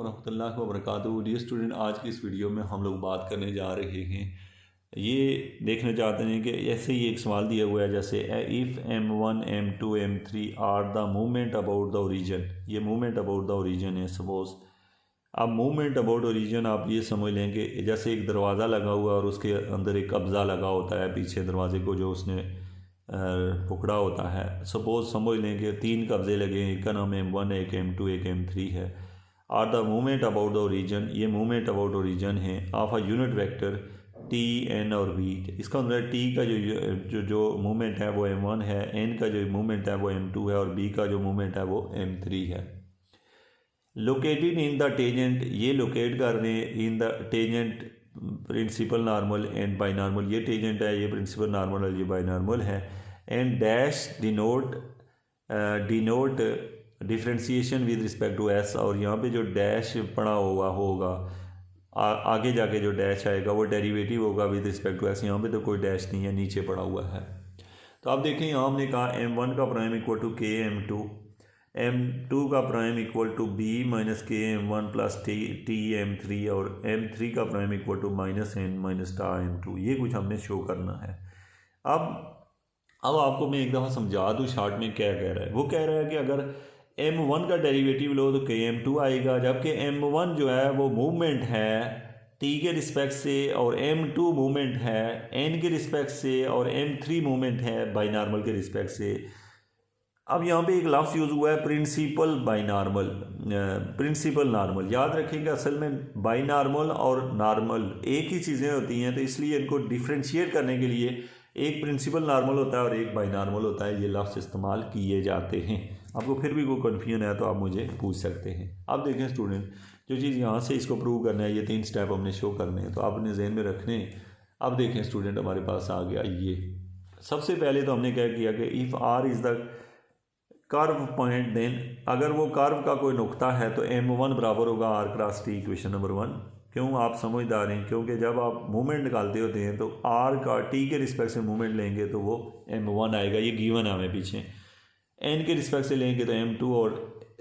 वरहमतुल्लाहि वबरकातुहू। Dear student, आज की इस वीडियो में हम लोग बात करने जा रहे हैं, ये देखना चाहते हैं कि ऐसे ही एक सवाल दिया हुआ है जैसे if m1 m2 m3 are the movement about the origin. ये मूवमेंट अबाउट द ओरिजिन है सपोज। अब मूवमेंट अबाउट ओरिजिन आप ये समझ लें कि जैसे एक दरवाज़ा लगा हुआ और उसके अंदर एक कब्ज़ा लगा होता है पीछे दरवाजे को जो उसने पकड़ा होता है। सपोज समझ लें कि 3 कब्ज़े लगे हैं, एक का नाम m1 एक m2 एक m3 है। Are the movement about the origin, ये मूवमेंट अबाउट ओरिजिन है of a unit vector T N और वी। इसका मतलब टी का जो मूवमेंट है वो m1 है, एन का जो मूवमेंट है वो m2 है और बी का जो मूवमेंट है वो m3 है। लोकेटेड इन द टेजेंट, ये लोकेट कर रहे हैं in the tangent principal normal and binormal. ये टेजेंट है, ये प्रिंसिपल नॉर्मल और ये बाई नॉर्मल है। And dash denote differentiation with respect to S, और यहाँ पे जो डैश पड़ा हुआ होगा आगे जाके जो डैश आएगा वो डेरिवेटिव होगा विद रिस्पेक्ट टू एस। यहाँ पे तो कोई डैश नहीं है, नीचे पड़ा हुआ है। तो आप देखें यहाँ हमने कहा m1 का prime equal to k m2, m2 का prime equal to b minus k m1 plus t m3 और m3 का prime equal to minus n minus tau m2। ये कुछ हमने शो करना है। अब आपको मैं एक दफ़ा समझा दूँ शॉर्ट में क्या कह रहा है। वो कह रहा है कि अगर m1 का डेरिवेटिव लो तो k m2 आएगा, जबकि m1 जो है वो मूवमेंट है t के रिस्पेक्ट से और m2 मूवमेंट है n के रिस्पेक्ट से और m3 मूवमेंट है बाई नॉर्मल के रिस्पेक्ट से। अब यहाँ पे एक लफ्ज़ यूज़ हुआ है principal binormal, principal normal. याद रखेंगे असल में बाई नॉर्मल और नॉर्मल एक ही चीज़ें होती हैं, तो इसलिए इनको डिफ्रेंशिएट करने के लिए एक प्रिंसिपल नॉर्मल होता है और एक बाई नॉर्मल होता है। ये लफ्ज़ इस्तेमाल किए जाते हैं। आपको फिर भी कोई कन्फ्यूजन है तो आप मुझे पूछ सकते हैं। अब देखें स्टूडेंट, जो चीज़ यहाँ से इसको प्रूव करना है, ये 3 स्टेप हमने शो करने हैं तो आपने जहन में रखने हैं। अब देखें स्टूडेंट, हमारे पास आ गया ये। सबसे पहले तो हमने क्या किया कि if R is the curve point, then अगर वो कर्व का कोई नुक्ता है तो m1 बराबर होगा R cross T. Equation number 1। क्यों आप समझदार हैं? क्योंकि जब आप मूवमेंट निकालते होते हैं तो आर का टी के रिस्पेक्ट से मूवमेंट लेंगे तो वो m1 आएगा, ये गिवन है हमें पीछे। एन के रिस्पेक्ट से लेंगे तो m2 और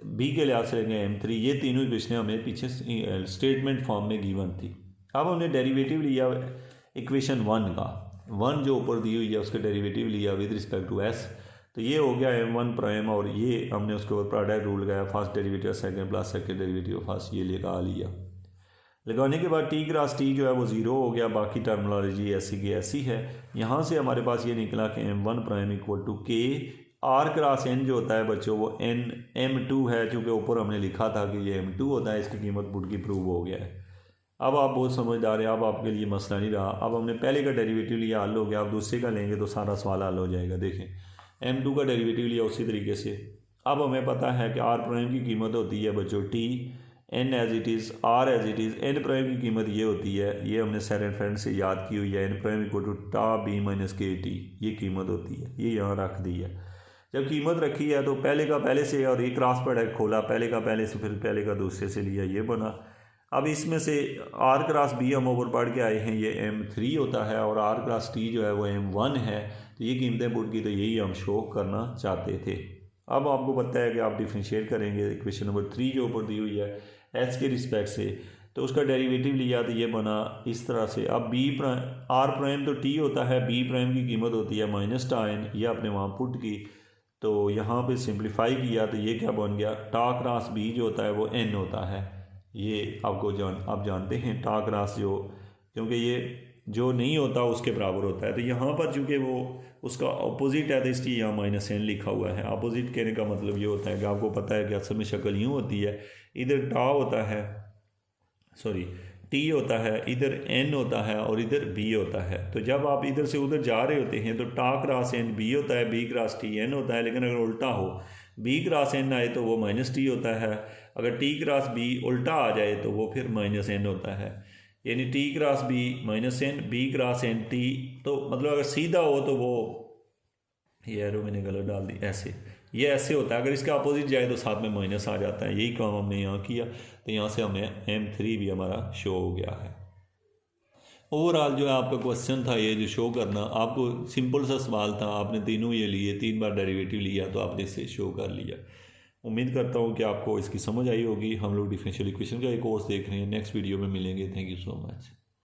बी के लिहाज से लेंगे m3। ये तीनों इक्वेशनें हमें पीछे स्टेटमेंट फॉर्म में गिवन थी। अब हमने डेरिवेटिव लिया इक्वेशन 1 का, 1 जो ऊपर दी हुई है उसका डेरिवेटिव लिया विद रिस्पेक्ट टू एस, तो ये हो गया m1 प्राइम और ये हमने उसके ऊपर प्रोडक्ट रूल लगाया, first derivative second plus second derivative first, ये लगा लिया। लगाने के बाद टी क्रॉस टी जो है वो 0 हो गया, बाकी टर्मिनोलॉजी ऐसी की ऐसी है। यहाँ से हमारे पास ये निकला कि m1 प्राइम इक्वल टू के आर क्रॉस एन जो होता है बच्चों वो n m2 है, चूँकि ऊपर हमने लिखा था कि ये m2 होता है, इसकी कीमत पुट की प्रूव हो गया है। अब आप बहुत समझदार हैं, अब आपके लिए मसला नहीं रहा। अब हमने पहले का डेरिवेटिव लिया, हल हो गया। अब दूसरे का लेंगे तो सारा सवाल हल हो जाएगा। देखें m2 का डेरिवेटिव लिया उसी तरीके से। अब हमें पता है कि r प्राइम की कीमत होती है बच्चों t, n as it is, r as it is. n prime की कीमत ये होती है, ये हमने सेकंड फ्रेंड से याद की हुई है, n प्राइम इक्वल टू टा b माइनस के टी, ये कीमत होती है, ये यहाँ रख दी है। जब कीमत रखी है तो पहले का पहले से और एक क्रॉस प्रोडक्ट खोला, पहले का पहले से फिर पहले का दूसरे से लिया, ये बना। अब इसमें से r क्रॉस b हम ऊपर पढ़ के आए हैं, ये m3 होता है और r क्रॉस t जो है वो m1 है। तो ये कीमतें पुट की, तो यही हम शो करना चाहते थे। अब आपको पता है कि आप डिफ्रेंशिएट करेंगे इक्वेशन नंबर 3 जो ऊपर दी हुई है s के रिस्पेक्ट से, तो उसका डेरिवेटिव लिया तो ये बना इस तरह से। अब b प्राइम r प्राइम तो t होता है, b प्राइम की कीमत होती है माइनस टा n, ये आपने वहाँ पुट की तो यहाँ पे सिंप्लीफाई किया तो ये क्या बन गया, टा क्रॉस b जो होता है वो n होता है। ये आपको आप जानते हैं टा क्रॉस जो, क्योंकि ये जो नहीं होता उसके बराबर होता है। तो यहाँ पर चूँकि वो उसका अपोजिट है तो इसलिए यहाँ माइनस n लिखा हुआ है। अपोजिट कहने का मतलब ये होता है कि आपको पता है कि असल में शक्ल यूँ होती है, इधर टा होता है, सॉरी t होता है, इधर n होता है और इधर b होता है। तो जब आप इधर से उधर जा रहे होते हैं तो टा क्रॉस n b होता है, b क्रॉस t n होता है। लेकिन अगर उल्टा हो, b क्रॉस n आए तो वो माइनस t होता है, अगर t क्रॉस b उल्टा आ जाए तो वो फिर माइनस n होता है। यानी t cross b minus n, b cross n t। तो मतलब अगर सीधा हो तो वो, ये एरो मैंने गलत डाल दी, ऐसे ये ऐसे होता है। अगर इसका अपोजिट जाए तो साथ में माइनस आ जाता है। यही काम हमने यहाँ किया, तो यहाँ से हमें m3 भी हमारा शो हो गया है। ओवरऑल जो है आपका क्वेश्चन था ये जो शो करना, आपको सिंपल सा सवाल था, आपने तीनों ये लिए, 3 बार डेरिवेटिव लिया तो आपने इसे शो कर लिया। उम्मीद करता हूँ कि आपको इसकी समझ आई होगी। हम लोग डिफरेंशियल इक्वेशन का एक कोर्स देख रहे हैं। नेक्स्ट वीडियो में मिलेंगे। Thank you so much.